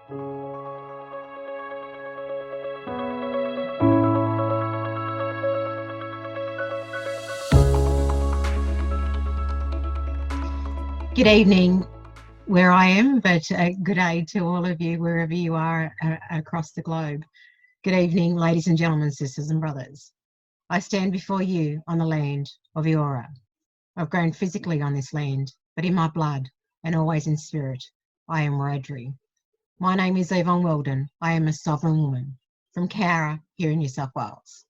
Good evening where I am, but good day to all of you wherever you are across the globe. Good evening, ladies and gentlemen, sisters and brothers. I stand before you on the land of Eora. I've grown physically on this land, but in my blood and always in spirit, I am Wiradjuri. My name is Yvonne Weldon. I am a sovereign woman from Cowra here in New South Wales.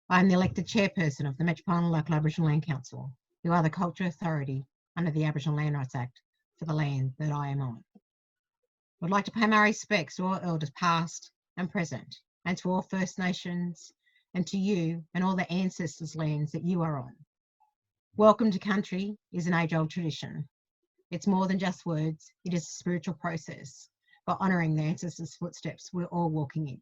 I am the elected chairperson of the Metropolitan Local Aboriginal Land Council, who are the culture authority under the Aboriginal Land Rights Act for the land that I am on. I'd like to pay my respects to all elders past and present, and to all First Nations, and to you and all the ancestors' lands that you are on. Welcome to country is an age-old tradition. It's more than just words, it is a spiritual process by honouring the ancestors' footsteps we're all walking in,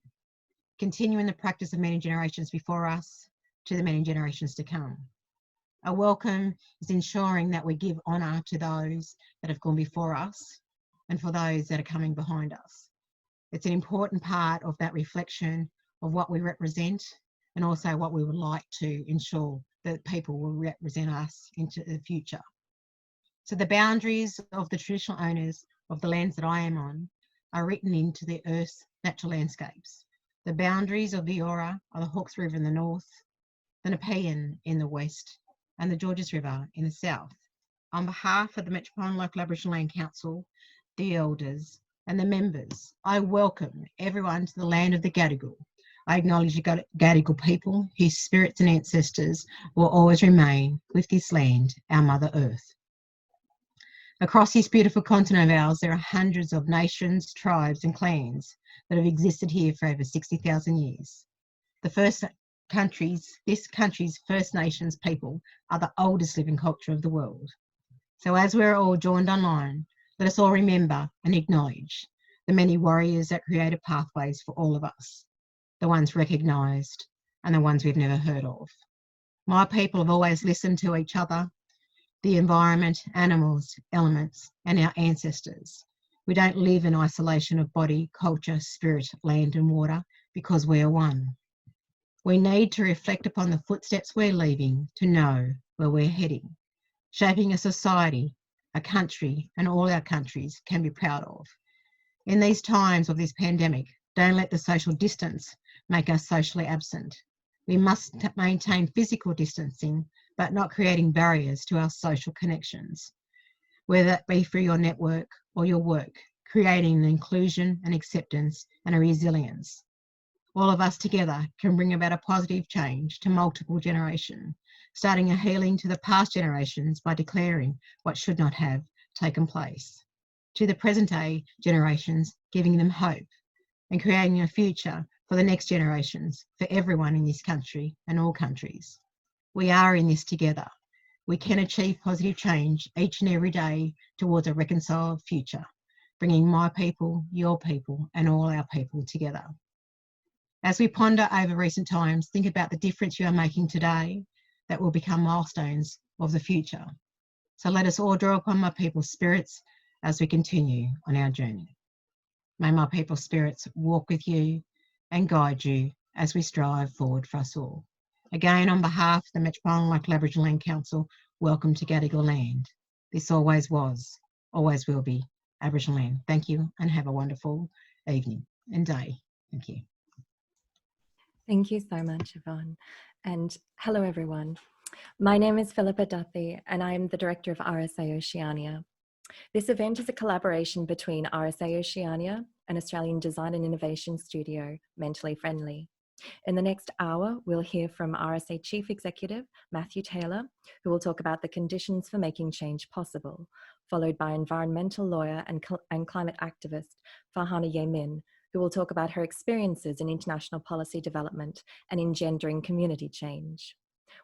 continuing the practice of many generations before us to the many generations to come. A welcome is ensuring that we give honour to those that have gone before us and for those that are coming behind us. It's an important part of that reflection of what we represent and also what we would like to ensure that people will represent us into the future. So the boundaries of the traditional owners of the lands that I am on are written into the Earth's natural landscapes. The boundaries of the Eora are the Hawkes River in the north, the Nepean in the west, and the Georges River in the south. On behalf of the Metropolitan Local Aboriginal Land Council, the elders and the members, I welcome everyone to the land of the Gadigal. I acknowledge the Gadigal people whose spirits and ancestors will always remain with this land, our Mother Earth. Across this beautiful continent of ours, there are hundreds of nations, tribes and clans that have existed here for over 60,000 years. This country's First Nations people are the oldest living culture of the world. So as we're all joined online, let us all remember and acknowledge the many warriors that created pathways for all of us, the ones recognised and the ones we've never heard of. My people have always listened to each other, the environment, animals, elements, and our ancestors. We don't live in isolation of body, culture, spirit, land and water because we are one. We need to reflect upon the footsteps we're leaving to know where we're heading, shaping a society, a country, and all our countries can be proud of. In these times of this pandemic, don't let the social distance make us socially absent. We must maintain physical distancing, but not creating barriers to our social connections, whether that be through your network or your work, creating an inclusion and acceptance and a resilience. All of us together can bring about a positive change to multiple generations, starting a healing to the past generations by declaring what should not have taken place, to the present day generations, giving them hope and creating a future for the next generations, for everyone in this country and all countries. We are in this together. We can achieve positive change each and every day towards a reconciled future, bringing my people, your people, and all our people together. As we ponder over recent times, think about the difference you are making today that will become milestones of the future. So let us all draw upon my people's spirits as we continue on our journey. May my people's spirits walk with you and guide you as we strive forward for us all. Again, on behalf of the Metropolitan Local Aboriginal Land Council, welcome to Gadigal land. This always was, always will be Aboriginal land. Thank you and have a wonderful evening and day. Thank you. Thank you so much, Yvonne. And hello, everyone. My name is Philippa Duthie, and I am the Director of RSA Oceania. This event is a collaboration between RSA Oceania and Australian Design and Innovation Studio, Mentally Friendly. In the next hour, we'll hear from RSA Chief Executive, Matthew Taylor, who will talk about the conditions for making change possible, followed by environmental lawyer and climate activist, Farhana Yemin, who will talk about her experiences in international policy development and engendering community change.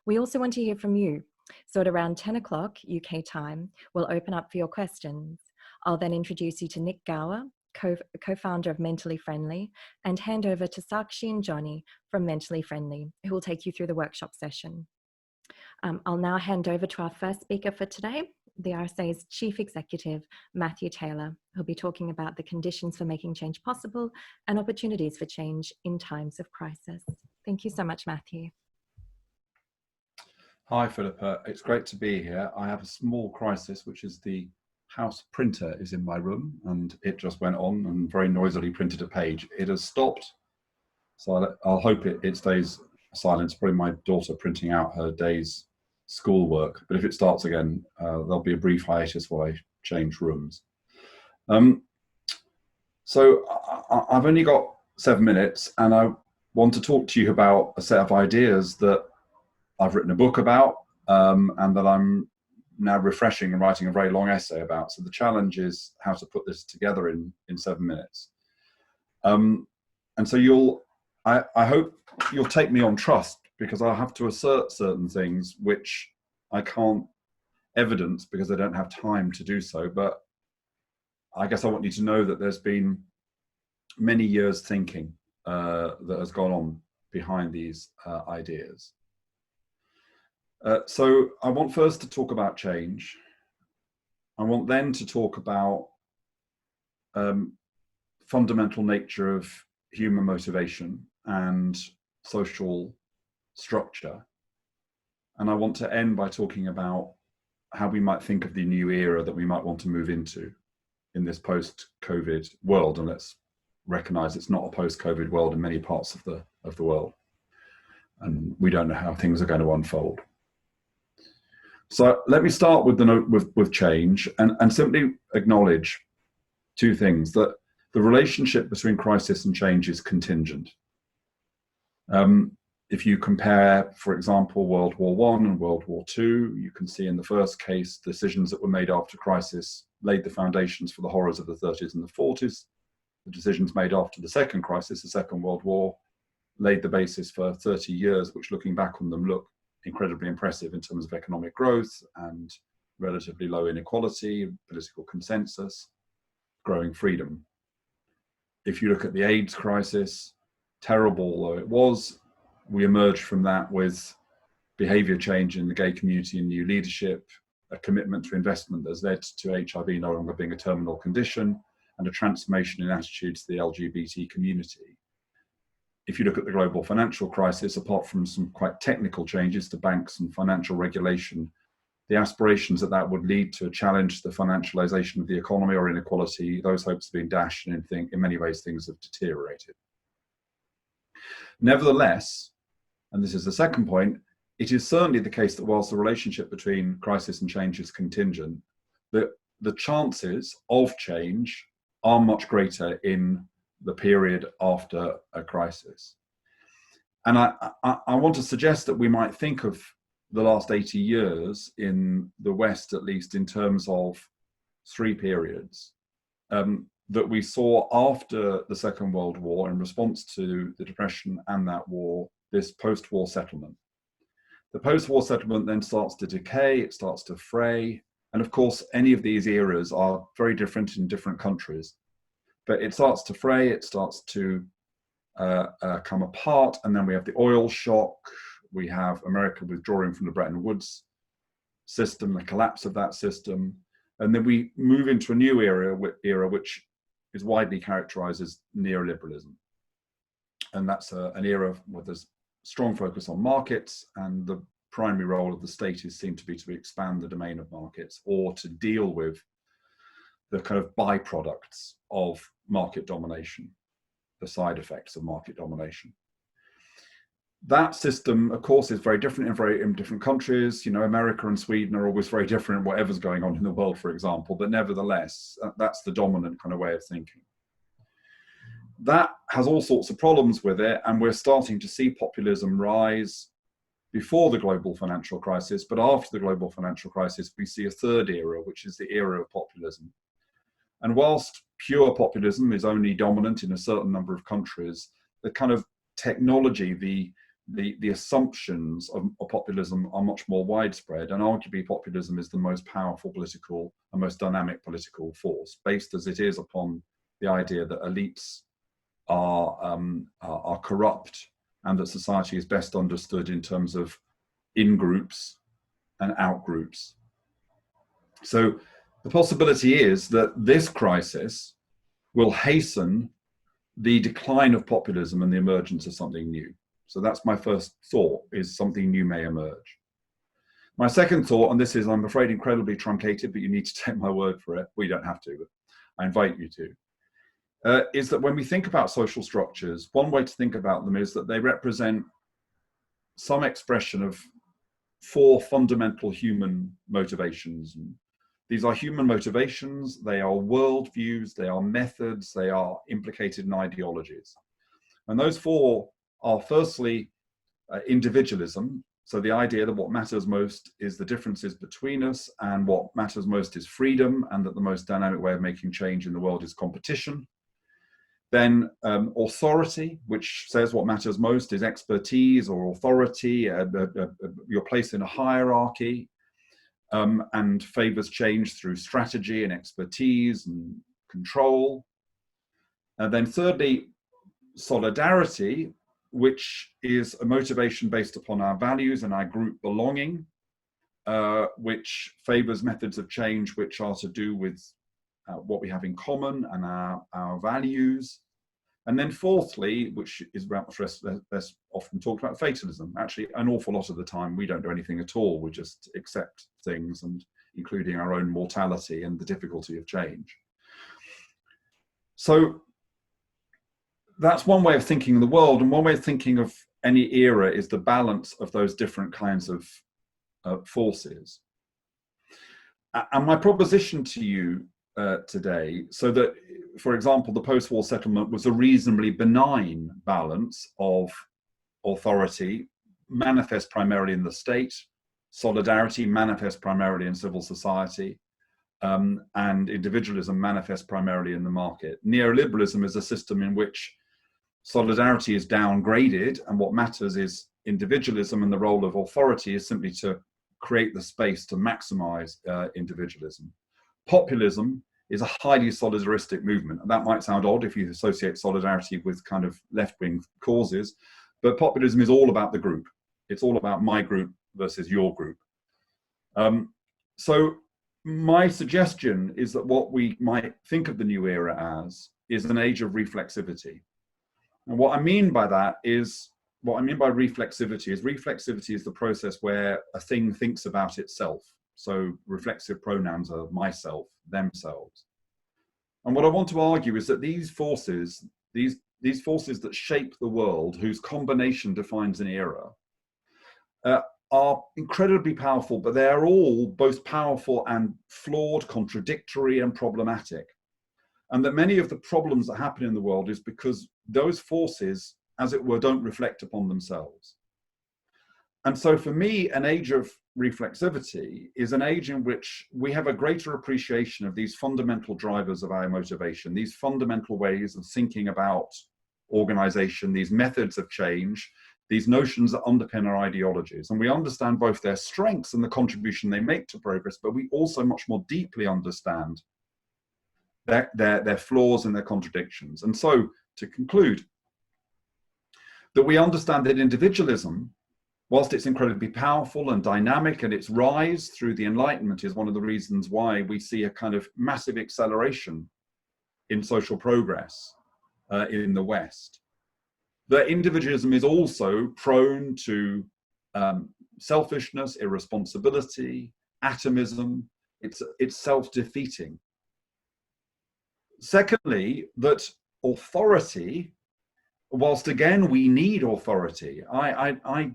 We also want to hear from you. So at around 10 o'clock UK time, we'll open up for your questions. I'll then introduce you to Nick Gower, co-founder of Mentally Friendly, and hand over to Sakshi and Johnny from Mentally Friendly, who will take you through the workshop session. I'll now hand over to our first speaker for today, the RSA's Chief Executive, Matthew Taylor, who'll be talking about the conditions for making change possible and opportunities for change in times of crisis. Thank you so much, Matthew. Hi, Philippa. It's great to be here. I have a small crisis, which is the house printer is in my room, and it just went on and very noisily printed a page. It has stopped, so I'll hope it stays silent. It's probably my daughter printing out her day's schoolwork, but if it starts again, there'll be a brief hiatus while I change rooms. So I've only got 7 minutes, and I want to talk to you about a set of ideas that I've written a book about, and that I'm now refreshing and writing a very long essay about. So the challenge is how to put this together in 7 minutes. And so I hope you'll take me on trust, because I'll have to assert certain things which I can't evidence because I don't have time to do so. But I guess I want you to know that there's been many years thinking that has gone on behind these ideas. So I want first to talk about change. I want then to talk about fundamental nature of human motivation and social structure. And I want to end by talking about how we might think of the new era that we might want to move into in this post-COVID world. And let's recognize it's not a post-COVID world in many parts of the world. And we don't know how things are going to unfold. So let me start with with change and simply acknowledge two things: that the relationship between crisis and change is contingent. If you compare, for example, World War I and World War II, you can see in the first case, decisions that were made after crisis laid the foundations for the horrors of the 30s and the 40s. The decisions made after the second crisis, the Second World War, laid the basis for 30 years, which looking back on them look incredibly impressive in terms of economic growth and relatively low inequality, political consensus, growing freedom. If you look at the AIDS crisis, terrible though it was, we emerged from that with behaviour change in the gay community and new leadership, a commitment to investment that's led to HIV no longer being a terminal condition, and a transformation in attitudes to the LGBT community. If you look at the global financial crisis, apart from some quite technical changes to banks and financial regulation, the aspirations that would lead to a challenge to the financialization of the economy or inequality, those hopes have been dashed, and in many ways things have deteriorated. Nevertheless, and this is the second point, it is certainly the case that whilst the relationship between crisis and change is contingent, the chances of change are much greater in the period after a crisis. And I want to suggest that we might think of the last 80 years in the West, at least in terms of three periods that we saw after the Second World War in response to the Depression and that war, this post-war settlement. The post-war settlement then starts to decay, it starts to fray. And of course, any of these eras are very different in different countries. But it starts to fray, it starts to come apart, and then we have the oil shock, we have America withdrawing from the Bretton Woods system, the collapse of that system, and then we move into a new era which is widely characterized as neoliberalism. And that's an era where there's strong focus on markets, and the primary role of the state is seen to be to expand the domain of markets or to deal with the kind of byproducts of market domination, the side effects of market domination. That system, of course, is very different in different countries. You know, America and Sweden are always very different, whatever's going on in the world, for example, but nevertheless, that's the dominant kind of way of thinking. That has all sorts of problems with it, and we're starting to see populism rise before the global financial crisis, but after the global financial crisis, we see a third era, which is the era of populism. And whilst pure populism is only dominant in a certain number of countries, the kind of technology, the assumptions of populism are much more widespread, and arguably populism is the most powerful political and most dynamic political force, based as it is upon the idea that elites are corrupt and that society is best understood in terms of in-groups and out-groups. So the possibility is that this crisis will hasten the decline of populism and the emergence of something new. So that's my first thought, is something new may emerge. My second thought, and this is, I'm afraid, incredibly truncated, but you need to take my word for it. Well, you don't have to, but I invite you to, is that when we think about social structures, one way to think about them is that they represent some expression of 4 fundamental human motivations. And these are human motivations, they are worldviews, they are methods, they are implicated in ideologies. And those 4 are firstly individualism. So the idea that what matters most is the differences between us, and what matters most is freedom, and that the most dynamic way of making change in the world is competition. Then authority, which says what matters most is expertise or authority, your place in a hierarchy, and favors change through strategy and expertise and control. And then thirdly, solidarity, which is a motivation based upon our values and our group belonging, which favors methods of change which are to do with what we have in common and our values. And then fourthly, which is perhaps less often talked about, fatalism. Actually, an awful lot of the time we don't do anything at all. We just accept things, and including our own mortality and the difficulty of change. So that's one way of thinking of the world, and one way of thinking of any era is the balance of those different kinds of forces. And my proposition to you today, so that, for example, the post-war settlement was a reasonably benign balance of authority, manifest primarily in the state, solidarity manifest primarily in civil society, and individualism manifest primarily in the market. Neoliberalism is a system in which solidarity is downgraded, and what matters is individualism, and the role of authority is simply to create the space to maximize individualism. Populism is a highly solidaristic movement, and that might sound odd if you associate solidarity with kind of left-wing causes, but populism is all about the group. It's all about my group versus your group. So my suggestion is that what we might think of the new era as is an age of reflexivity. And what I mean by that is, what I mean by reflexivity is the process where a thing thinks about itself. So reflexive pronouns are myself, themselves. And what I want to argue is that these forces, these forces that shape the world, whose combination defines an era, are incredibly powerful, but they are all both powerful and flawed, contradictory and problematic. And that many of the problems that happen in the world is because those forces, as it were, don't reflect upon themselves. And so for me, an age of reflexivity is an age in which we have a greater appreciation of these fundamental drivers of our motivation, these fundamental ways of thinking about organization, these methods of change, these notions that underpin our ideologies. And we understand both their strengths and the contribution they make to progress, but we also much more deeply understand their flaws and their contradictions. And so, to conclude, that we understand that individualism, whilst it's incredibly powerful and dynamic, and its rise through the Enlightenment is one of the reasons why we see a kind of massive acceleration in social progress in the West, that individualism is also prone to selfishness, irresponsibility, atomism. It's self-defeating. Secondly, that authority, whilst again we need authority, I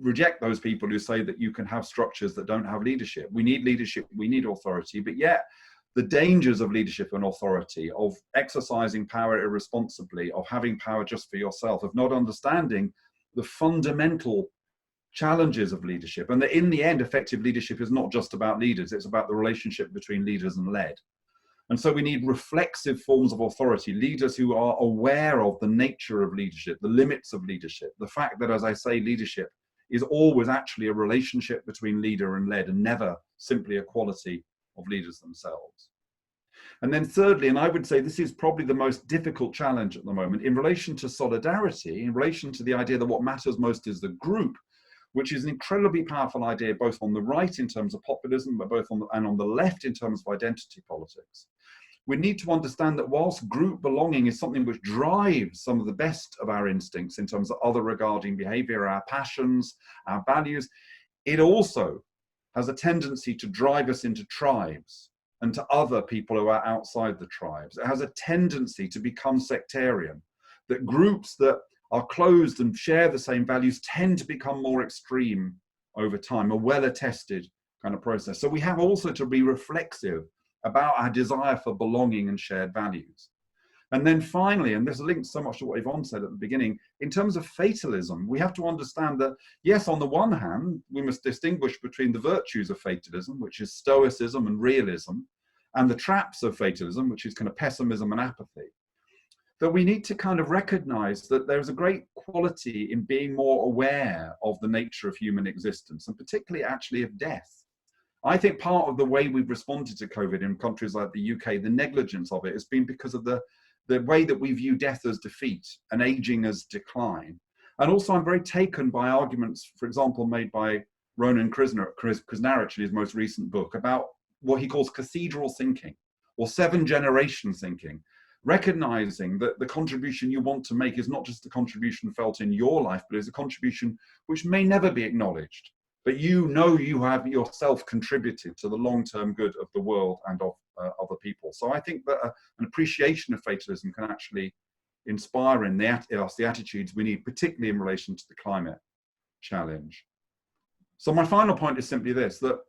reject those people who say that you can have structures that don't have leadership. We need leadership, we need authority, but yet the dangers of leadership and authority, of exercising power irresponsibly, of having power just for yourself, of not understanding the fundamental challenges of leadership, and that in the end, effective leadership is not just about leaders, it's about the relationship between leaders and led. And so we need reflexive forms of authority, leaders who are aware of the nature of leadership, the limits of leadership, the fact that, as I say, leadership is always actually a relationship between leader and led, and never simply a quality of leaders themselves. And then thirdly, and I would say this is probably the most difficult challenge at the moment, in relation to solidarity, in relation to the idea that what matters most is the group, which is an incredibly powerful idea, both on the right in terms of populism, but both on the left in terms of identity politics. We need to understand that whilst group belonging is something which drives some of the best of our instincts in terms of other regarding behaviour, our passions, our values, it also has a tendency to drive us into tribes and to other people who are outside the tribes. It has a tendency to become sectarian, that groups that are closed and share the same values tend to become more extreme over time, a well-attested kind of process. So we have also to be reflexive about our desire for belonging and shared values. And then finally, and this links so much to what Yvonne said at the beginning, in terms of fatalism, we have to understand that, yes, on the one hand, we must distinguish between the virtues of fatalism, which is stoicism and realism, and the traps of fatalism, which is kind of pessimism and apathy. That we need to kind of recognize that there's a great quality in being more aware of the nature of human existence, and particularly actually of death. I think part of the way we've responded to COVID in countries like the UK, the negligence of it has been because of the way that we view death as defeat and aging as decline. And also I'm very taken by arguments, for example, made by Ronan Krznaric in his most recent book about what he calls cathedral thinking or 7-generation thinking, recognizing that the contribution you want to make is not just a contribution felt in your life, but is a contribution which may never be acknowledged, but you know you have yourself contributed to the long-term good of the world and of other people. So I think that an appreciation of fatalism can actually inspire in us the attitudes we need, particularly in relation to the climate challenge. So my final point is simply this, that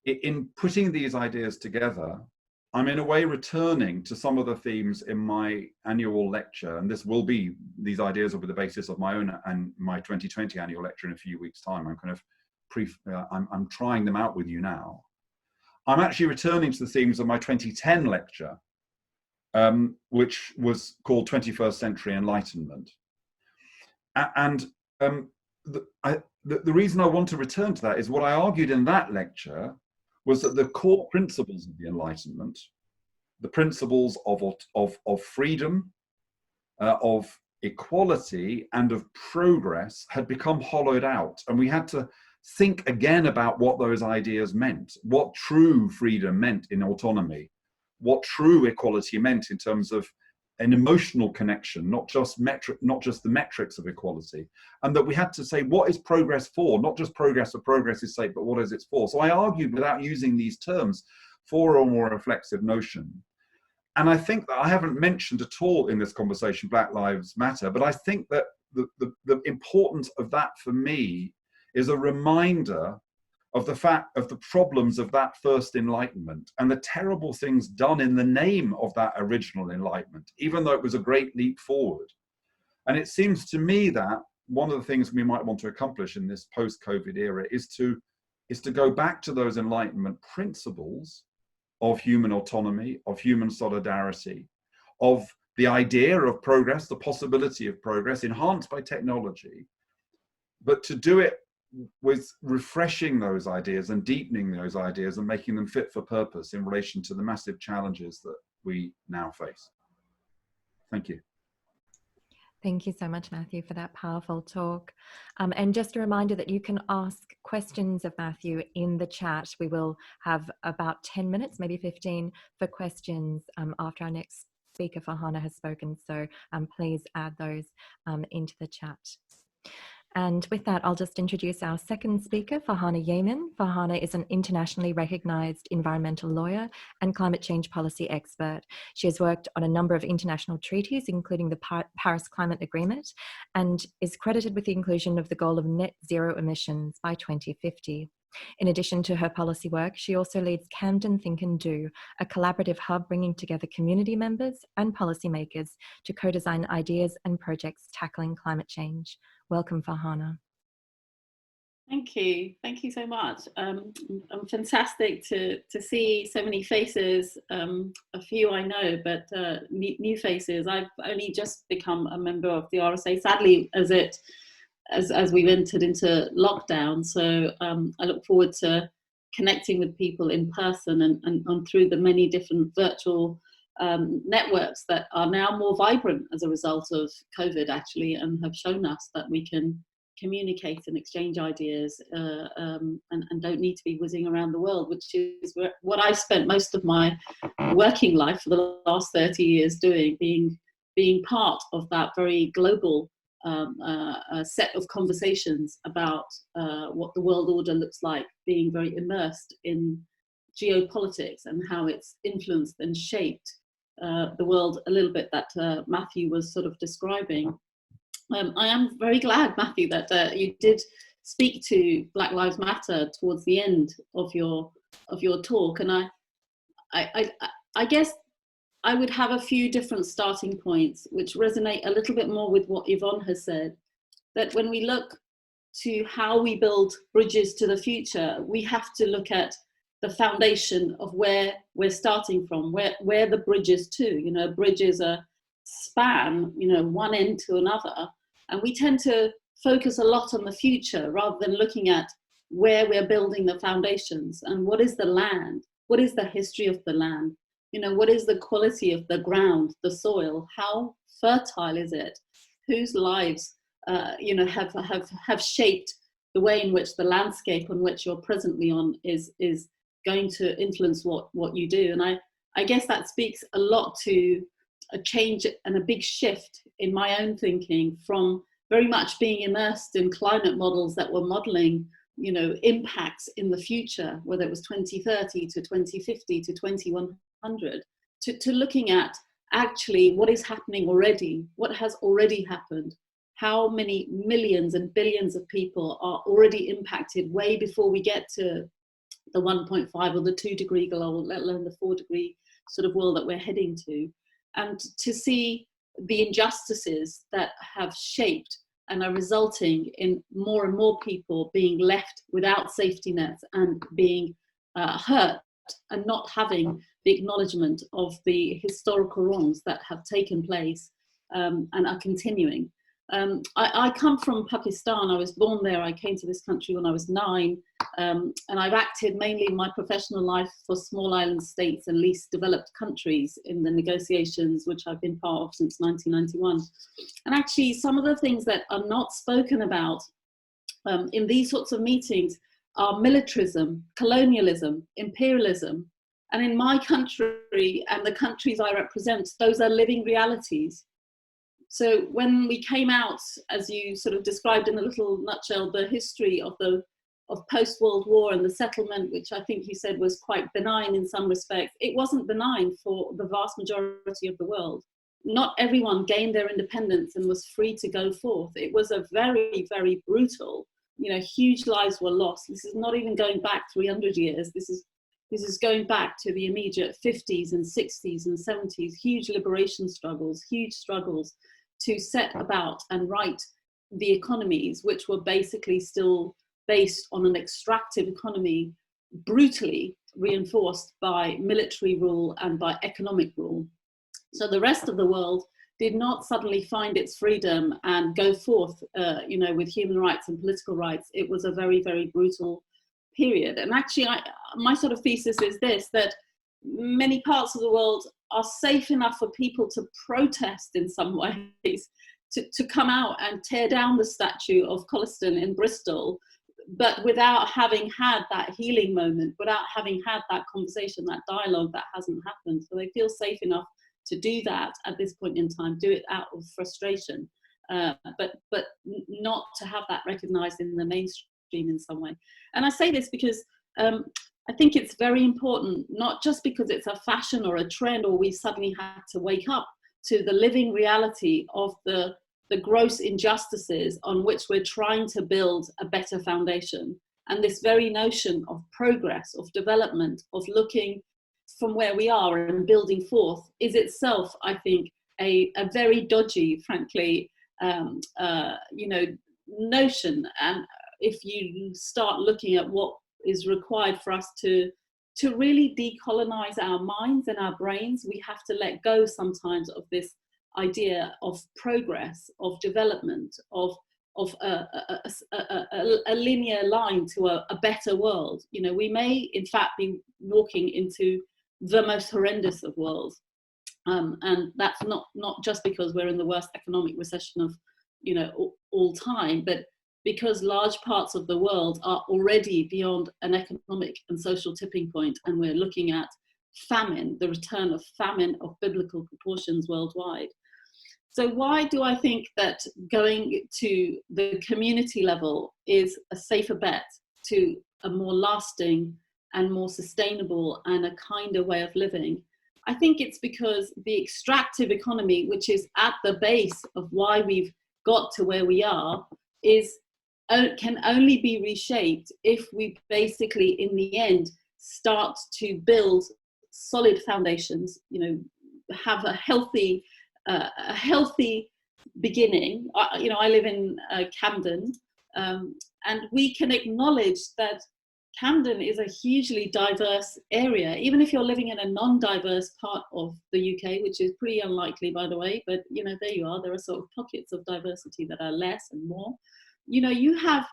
in putting these ideas together, I'm in a way returning to some of the themes in my annual lecture, and these ideas will be the basis of my own and my 2020 annual lecture in a few weeks' time. I'm kind of I'm trying them out with you now. I'm actually returning to the themes of my 2010 lecture, which was called 21st Century Enlightenment. And the reason I want to return to that is what I argued in that lecture was that the core principles of the Enlightenment, the principles of freedom, of equality, and of progress had become hollowed out. And we had to think again about what those ideas meant, what true freedom meant in autonomy, what true equality meant in terms of an emotional connection, not just the metrics of equality, and that we had to say, what is progress for? Not just progress for progress's sake, but what is it for? So I argued, without using these terms, for a more reflexive notion. And I think that I haven't mentioned at all in this conversation Black Lives Matter, but I think that the importance of that for me is a reminder of the problems of that first Enlightenment and the terrible things done in the name of that original Enlightenment, even though it was a great leap forward. And it seems to me that one of the things we might want to accomplish in this post-COVID era is to go back to those Enlightenment principles of human autonomy, of human solidarity, of the idea of progress, the possibility of progress enhanced by technology, but to do it with refreshing those ideas and deepening those ideas and making them fit for purpose in relation to the massive challenges that we now face. Thank you. Thank you so much, Matthew, for that powerful talk. And just a reminder that you can ask questions of Matthew in the chat. We will have about 10 minutes, maybe 15, for questions after our next speaker, Farhana, has spoken. So please add those into the chat. And with that, I'll just introduce our second speaker, Farhana Yeaman. Farhana is an internationally recognized environmental lawyer and climate change policy expert. She has worked on a number of international treaties, including the Paris Climate Agreement, and is credited with the inclusion of the goal of net zero emissions by 2050. In addition to her policy work, she also leads Camden Think and Do, a collaborative hub bringing together community members and policymakers to co-design ideas and projects tackling climate change. Welcome, Farhana. Thank you so much. Fantastic to see so many faces, a few I know, but new faces. I've only just become a member of the RSA, sadly, as we've entered into lockdown. So I look forward to connecting with people in person and through the many different virtual networks that are now more vibrant as a result of COVID, actually, and have shown us that we can communicate and exchange ideas, and don't need to be whizzing around the world, which is what I've spent most of my working life for the last 30 years doing, being part of that very global set of conversations about what the world order looks like, being very immersed in geopolitics and how it's influenced and shaped the world a little bit that Matthew was sort of describing. I am very glad, Matthew, that you did speak to Black Lives Matter towards the end of your talk, and I guess I would have a few different starting points which resonate a little bit more with what Yvonne has said, that when we look to how we build bridges to the future, we have to look at the foundation of where we're starting from, where the bridge is to. You know, bridge is a span, you know, one end to another. And we tend to focus a lot on the future rather than looking at where we're building the foundations and what is the land, what is the history of the land, you know, what is the quality of the ground, the soil, how fertile is it, whose lives, you know, have shaped the way in which the landscape on which you're presently on is going to influence what you do. And I guess that speaks a lot to a change and a big shift in my own thinking from very much being immersed in climate models that were modeling, you know, impacts in the future, whether it was 2030 to 2050 to 2100, to looking at actually what is happening already, what has already happened, how many millions and billions of people are already impacted way before we get to the 1.5 or the 2 degree goal, let alone the 4 degree sort of world that we're heading to. And to see the injustices that have shaped and are resulting in more and more people being left without safety nets and being hurt and not having the acknowledgement of the historical wrongs that have taken place and are continuing. I come from Pakistan. I was born there. I came to this country when I was 9, and I've acted mainly in my professional life for small island states and least developed countries in the negotiations, which I've been part of since 1991. And actually, some of the things that are not spoken about in these sorts of meetings are militarism, colonialism, imperialism. And in my country and the countries I represent, those are living realities. So when we came out, as you sort of described in a little nutshell, the history of post-World War and the settlement, which I think you said was quite benign in some respects, it wasn't benign for the vast majority of the world. Not everyone gained their independence and was free to go forth. It was a very, very brutal, you know, huge lives were lost. This is not even going back 300 years. This is going back to the immediate 50s and 60s and 70s, huge liberation struggles, huge struggles to set about and right the economies, which were basically still based on an extractive economy, brutally reinforced by military rule and by economic rule. So the rest of the world did not suddenly find its freedom and go forth, you know, with human rights and political rights. It was a very, very brutal period. And actually, my sort of thesis is this, that many parts of the world are safe enough for people to protest in some ways, to come out and tear down the statue of Colston in Bristol, but without having had that healing moment, without having had that conversation, that dialogue that hasn't happened. So they feel safe enough to do that at this point in time, do it out of frustration, but not to have that recognized in the mainstream in some way. And I say this because I think it's very important, not just because it's a fashion or a trend or we suddenly had to wake up to the living reality of the gross injustices on which we're trying to build a better foundation. And this very notion of progress, of development, of looking from where we are and building forth is itself, I think, a very dodgy, frankly, you know, notion. And if you start looking at what is required for us to really decolonize our minds and our brains, we have to let go sometimes of this idea of progress, of development, of a linear line to a better world. You know, we may in fact be walking into the most horrendous of worlds, and that's not just because we're in the worst economic recession of, you know, all time, but because large parts of the world are already beyond an economic and social tipping point, and we're looking at famine, the return of famine of biblical proportions worldwide. So why do I think that going to the community level is a safer bet to a more lasting and more sustainable and a kinder way of living? I think it's because the extractive economy, which is at the base of why we've got to where we are, can only be reshaped if we basically, in the end, start to build solid foundations, have a healthy beginning. I live in Camden, and we can acknowledge that Camden is a hugely diverse area, even if you're living in a non-diverse part of the UK, which is pretty unlikely, by the way, but there you are. There are sort of pockets of diversity that are less and more. You have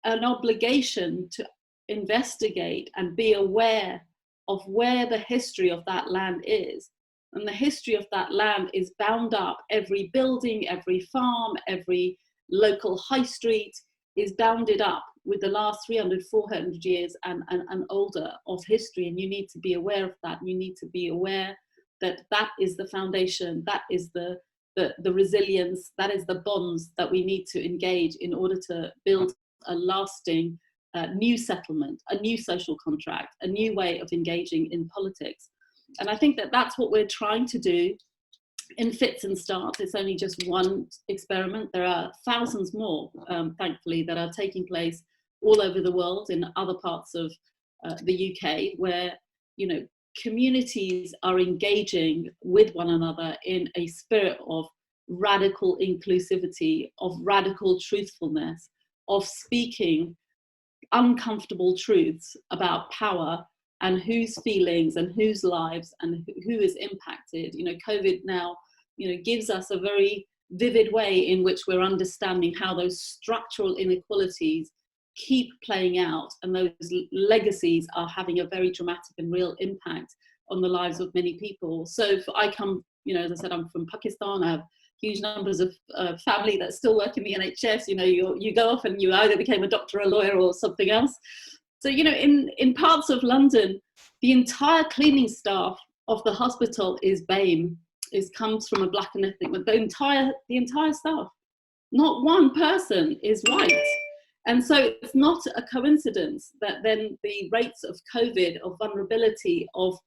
an obligation to investigate and be aware of where the history of that land is. And the history of that land is bound up. Every building, every farm, every local high street is bounded up with the last 300, 400 years and older of history. And you need to be aware of that. You need to be aware that that is the foundation, that is the resilience, that is the bonds that we need to engage in order to build a lasting new settlement, a new social contract, a new way of engaging in politics. And I think that that's what we're trying to do in fits and starts. It's only just one experiment. There are thousands more, thankfully, that are taking place all over the world in other parts of the UK, where communities are engaging with one another in a spirit of radical inclusivity, of radical truthfulness, of speaking uncomfortable truths about power and whose feelings and whose lives and who is impacted. COVID now, gives us a very vivid way in which we're understanding how those structural inequalities keep playing out, and those legacies are having a very dramatic and real impact on the lives of many people. So I come, as I said, I'm from Pakistan. I have huge numbers of family that still work in the NHS. You go off and you either became a doctor, a lawyer, or something else. So, in parts of London, the entire cleaning staff of the hospital is BAME, comes from a black and ethnic, but the entire staff, not one person is white. And so it's not a coincidence that then the rates of COVID, of vulnerability, of,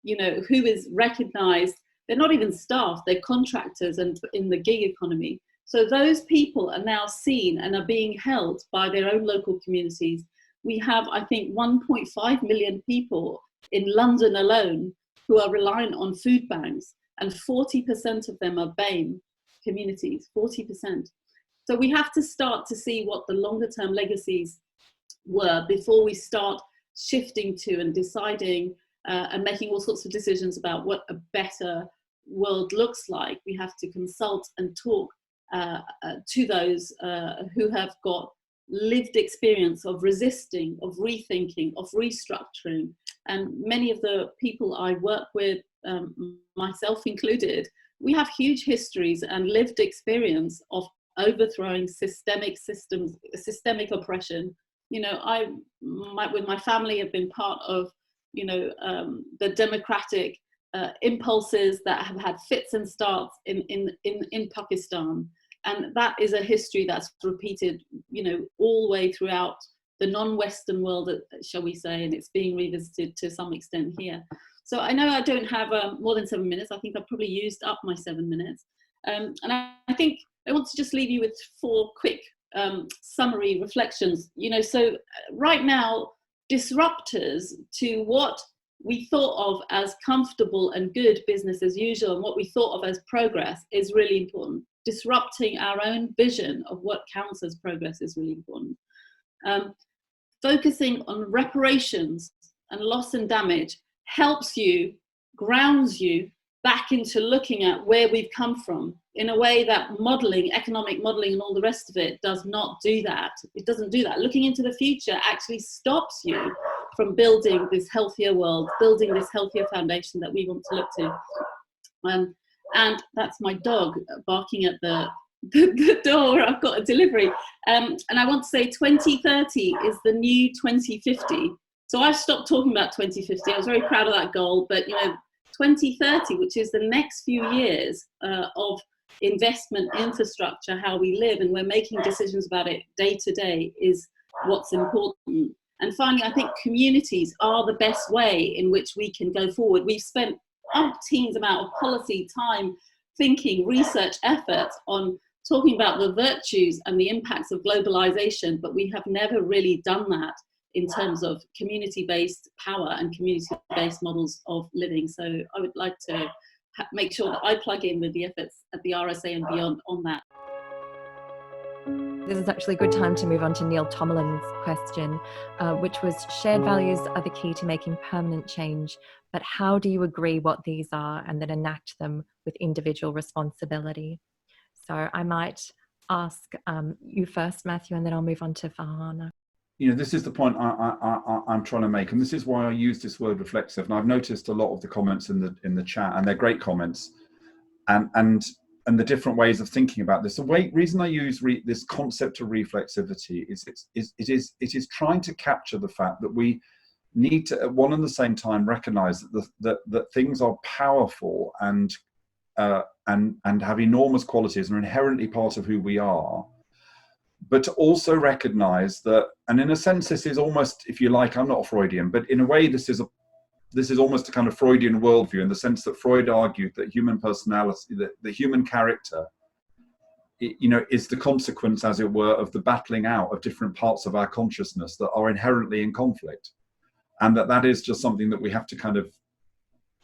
who is recognized, they're not even staff, they're contractors and in the gig economy. So those people are now seen and are being held by their own local communities. We have, I think, 1.5 million people in London alone who are reliant on food banks, and 40% of them are BAME communities, 40%. So we have to start to see what the longer term legacies were before we start shifting to and deciding and making all sorts of decisions about what a better world looks like. We have to consult and talk to those who have got lived experience of resisting, of rethinking, of restructuring. And many of the people I work with, myself included, we have huge histories and lived experience of overthrowing systemic systems, systemic oppression. I, with my family, have been part of, the democratic impulses that have had fits and starts in Pakistan. And that is a history that's repeated, all the way throughout the non-Western world, shall we say, and it's being revisited to some extent here. So I know I don't have more than 7 minutes. I think I've probably used up my 7 minutes. And I think I want to just leave you with 4 quick summary reflections. So right now, disruptors to what we thought of as comfortable and good business as usual and what we thought of as progress is really important. Disrupting our own vision of what counts as progress is really important. Focusing on reparations and loss and damage helps you, grounds you back into looking at where we've come from in a way that modeling, economic modeling and all the rest of it does not do that. It doesn't do that. Looking into the future actually stops you from building this healthier world, building this healthier foundation that we want to look to. And that's my dog barking at the the door. I've got a delivery. And I want to say 2030 is the new 2050. So I've stopped talking about 2050. I was very proud of that goal, but 2030, which is the next few years of investment, infrastructure, how we live, and we're making decisions about it day to day, is what's important. And finally, I think communities are the best way in which we can go forward. We've spent umpteen amount of policy, time, thinking, research, effort on talking about the virtues and the impacts of globalization, but we have never really done that in terms of community-based power and community-based models of living. So I would like to make sure that I plug in with the efforts at the RSA and beyond on that. This is actually a good time to move on to Neil Tomalin's question, which was, shared values are the key to making permanent change, but how do you agree what these are and then enact them with individual responsibility? So I might ask you first, Matthew, and then I'll move on to Farhana. This is the point I'm trying to make, and this is why I use this word reflexive. And I've noticed a lot of the comments in the chat, and they're great comments, and the different ways of thinking about this. The reason I use this concept of reflexivity is it is trying to capture the fact that we need to, at one and the same time, recognize that things are powerful and have enormous qualities and are inherently part of who we are, but to also recognize that, and in a sense, this is almost, if you like, I'm not a Freudian, but in a way, this is almost a kind of Freudian worldview, in the sense that Freud argued that human personality, that the human character, is the consequence, as it were, of the battling out of different parts of our consciousness that are inherently in conflict, and that is just something that we have to kind of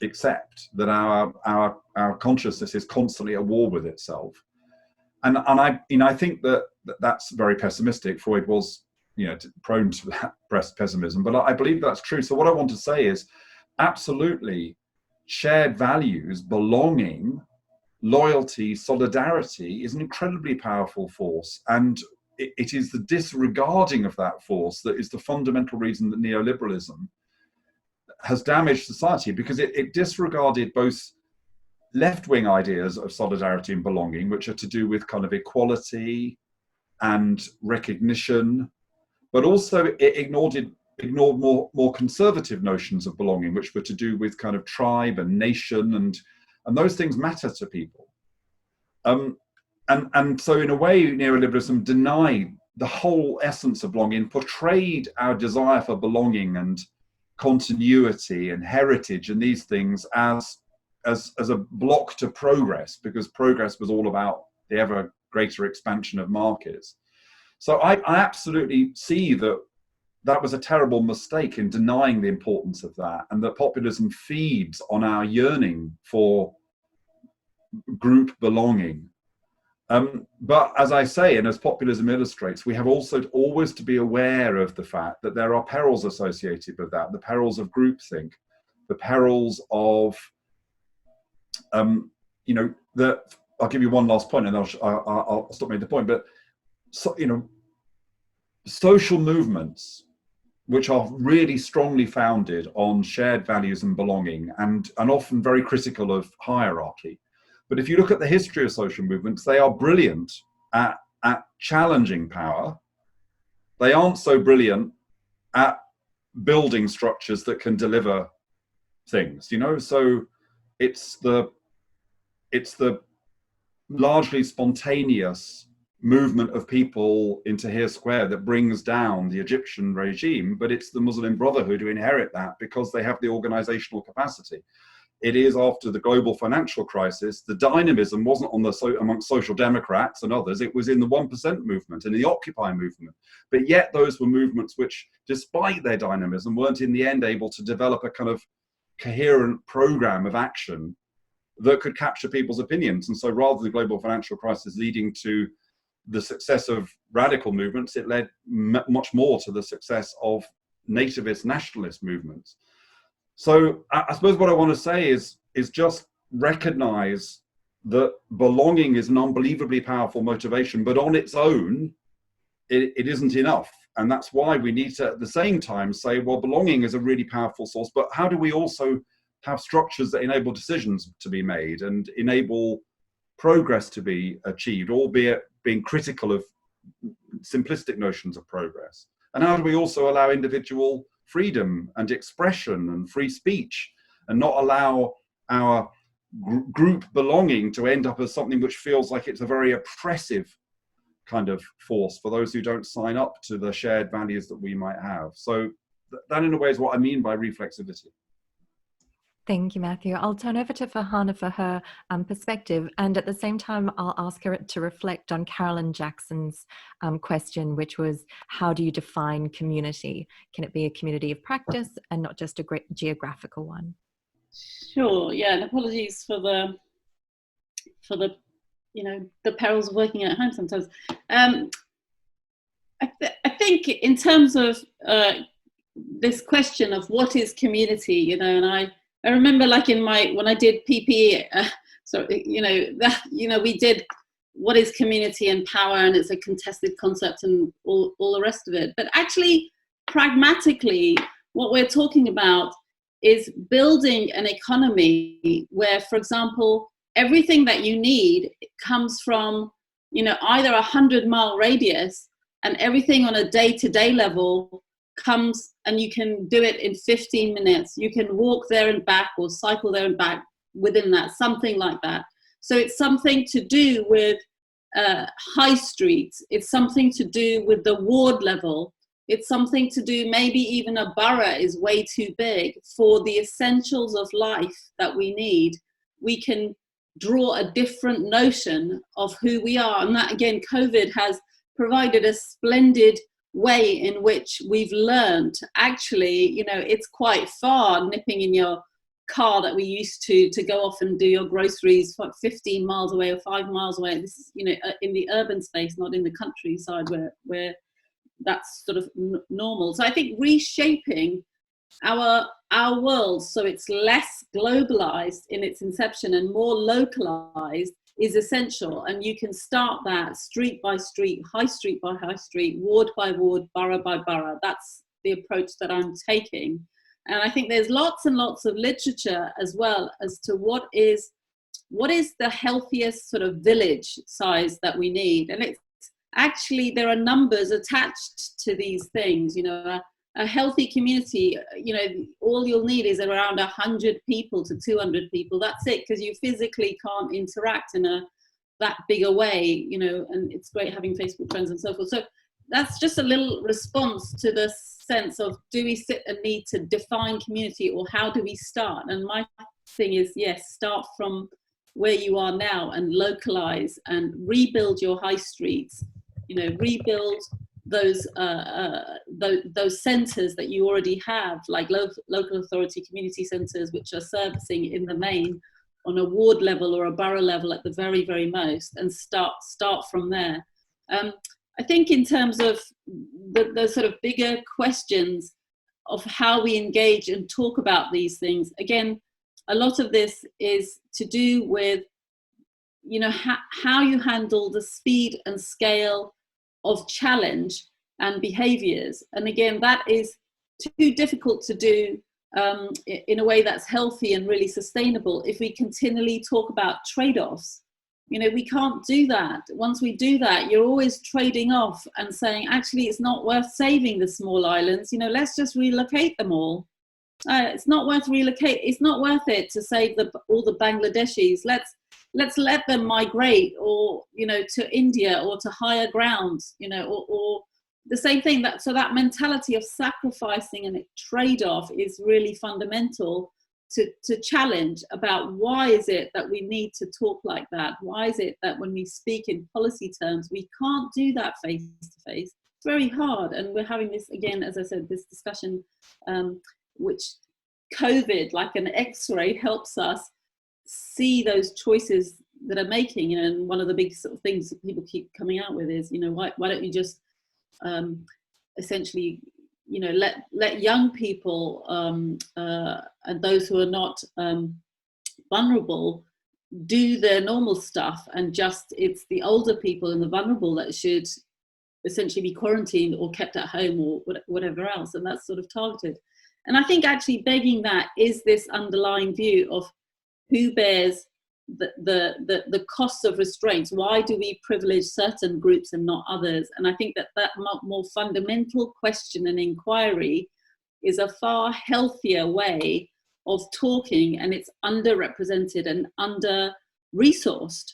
accept, that our consciousness is constantly at war with itself. And I think that's very pessimistic. Freud was, prone to that pessimism, but I believe that's true. So what I want to say is, absolutely, shared values, belonging, loyalty, solidarity is an incredibly powerful force. And it is the disregarding of that force that is the fundamental reason that neoliberalism has damaged society, because it disregarded both left-wing ideas of solidarity and belonging, which are to do with kind of equality and recognition, but also it ignored more conservative notions of belonging, which were to do with kind of tribe and nation, and those things matter to people. And so in a way, neoliberalism denied the whole essence of belonging, portrayed our desire for belonging and continuity and heritage and these things as a block to progress, because progress was all about the ever greater expansion of markets. So I absolutely see that was a terrible mistake in denying the importance of that, and that populism feeds on our yearning for group belonging. But as I say, and as populism illustrates, we have also always to be aware of the fact that there are perils associated with that, the perils of groupthink, the perils of, I'll give you one last point and I'll stop making the point, but social movements which are really strongly founded on shared values and belonging, and often very critical of hierarchy. But if you look at the history of social movements, they are brilliant at challenging power. They aren't so brilliant at building structures that can deliver things, So it's the largely spontaneous movement of people in Tahrir Square that brings down the Egyptian regime, but it's the Muslim Brotherhood who inherit that because they have the organizational capacity. It is after the global financial crisis, the dynamism wasn't amongst social democrats and others, it was in the 1% movement and the Occupy movement. But yet those were movements which, despite their dynamism, weren't in the end able to develop a kind of coherent program of action that could capture people's opinions. And so rather than the global financial crisis leading to the success of radical movements, it led much more to the success of nativist nationalist movements. So I suppose what I want to say is just recognize that belonging is an unbelievably powerful motivation, but on its own, it isn't enough. And that's why we need to, at the same time, say, well, belonging is a really powerful source, but how do we also have structures that enable decisions to be made and enable progress to be achieved, albeit being critical of simplistic notions of progress? And how do we also allow individual freedom and expression and free speech, and not allow our group belonging to end up as something which feels like it's a very oppressive kind of force for those who don't sign up to the shared values that we might have? So that in a way is what I mean by reflexivity. Thank you, Matthew. I'll turn over to Farhana for her perspective. And at the same time, I'll ask her to reflect on Carolyn Jackson's question, which was, how do you define community? Can it be a community of practice and not just a great geographical one? Sure, yeah, and apologies for the the perils of working at home sometimes. I think in terms of this question of what is community, and I remember, like, when I did PPE, we did what is community and power, and it's a contested concept and all the rest of it. But actually, pragmatically, what we're talking about is building an economy where, for example, everything that you need comes from, either a 100-mile radius, and everything on a day-to-day level comes, and you can do it in 15 minutes. You can walk there and back or cycle there and back within that, something like that. So it's something to do with high streets. It's something to do with the ward level. It's something to do, maybe even a borough is way too big for the essentials of life that we need. We can draw a different notion of who we are. And that, again, COVID has provided a splendid way in which we've learned, actually, it's quite far nipping in your car that we used to go off and do your groceries 15 miles away or 5 miles away. This is, in the urban space, not in the countryside where that's sort of normal. So I think reshaping our world so it's less globalized in its inception and more localized is essential. And you can start that street by street, high street by high street, ward by ward, borough by borough. That's the approach that I'm taking. And I think there's lots and lots of literature as well as to what is the healthiest sort of village size that we need. And it's actually, there are numbers attached to these things. A healthy community, all you'll need is around 100 people to 200 people. That's it, because you physically can't interact in that big a way, and it's great having Facebook friends and so forth. So that's just a little response to the sense of, do we sit and need to define community, or how do we start? And my thing is, yes, start from where you are now and localize and rebuild your high streets, rebuild those centres that you already have, like local authority community centres, which are servicing in the main on a ward level or a borough level at the very, very most, and start from there. I think in terms of the sort of bigger questions of how we engage and talk about these things, again, a lot of this is to do with, how you handle the speed and scale of challenge and behaviours. And again, that is too difficult to do in a way that's healthy and really sustainable if we continually talk about trade-offs. We can't do that. Once we do that, you're always trading off and saying, actually, it's not worth saving the small islands. Let's just relocate them all. It's not worth relocate. It's not worth it to save all the Bangladeshis. Let's let them migrate, or to India or to higher ground, or the same thing. So that mentality of sacrificing and a trade-off is really fundamental to challenge about, why is it that we need to talk like that? Why is it that when we speak in policy terms, we can't do that face to face? It's very hard. And we're having this, again, as I said, this discussion, which COVID, like an X-ray, helps us see those choices that are making. And one of the big sort of things that people keep coming out with is, why don't you just essentially, let young people and those who are not vulnerable do their normal stuff, and just it's the older people and the vulnerable that should essentially be quarantined or kept at home or whatever else, and that's sort of targeted. And I think actually begging that is this underlying view of who bears the costs of restraints. Why do we privilege certain groups and not others? And I think that more fundamental question and inquiry is a far healthier way of talking, and it's underrepresented and under-resourced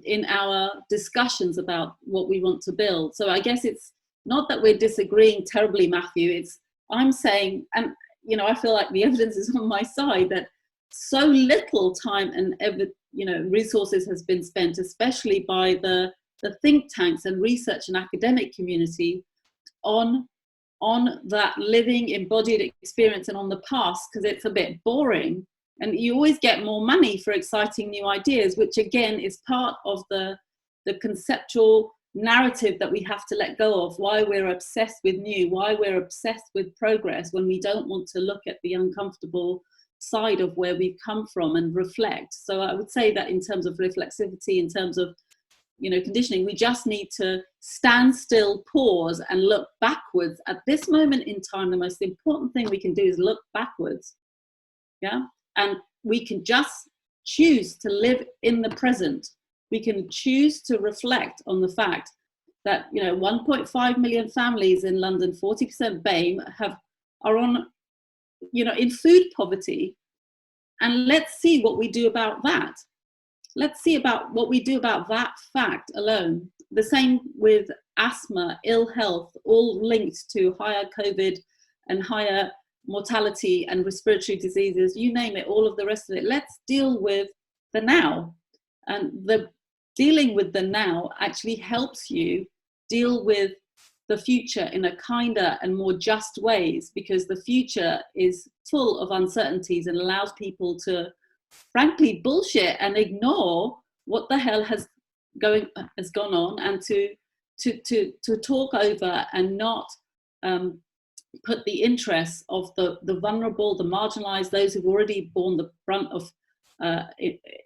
in our discussions about what we want to build. So I guess it's not that we're disagreeing terribly, Matthew. I'm saying, and I feel like the evidence is on my side, that so little time and resources has been spent, especially by the think tanks and research and academic community, on that living embodied experience and on the past, because it's a bit boring. And you always get more money for exciting new ideas, which again is part of the conceptual narrative that we have to let go of, why we're obsessed with new, why we're obsessed with progress when we don't want to look at the uncomfortable side of where we've come from and reflect. So I would say that in terms of reflexivity, in terms of conditioning, we just need to stand still, pause, and look backwards. At this moment in time, the most important thing we can do is look backwards. Yeah, and we can just choose to live in the present. We can choose to reflect on the fact that 1.5 million families in London, 40% BAME, are on in food poverty, and let's see what we do about that. Let's see about what we do about that fact alone. The same with asthma, ill health, all linked to higher COVID and higher mortality and respiratory diseases, you name it, all of the rest of it. Let's deal with the now. And the dealing with the now actually helps you deal with the future in a kinder and more just ways, because the future is full of uncertainties and allows people to frankly bullshit and ignore what the hell has gone on, and to talk over and not put the interests of the vulnerable, the marginalized, those who've already borne the brunt of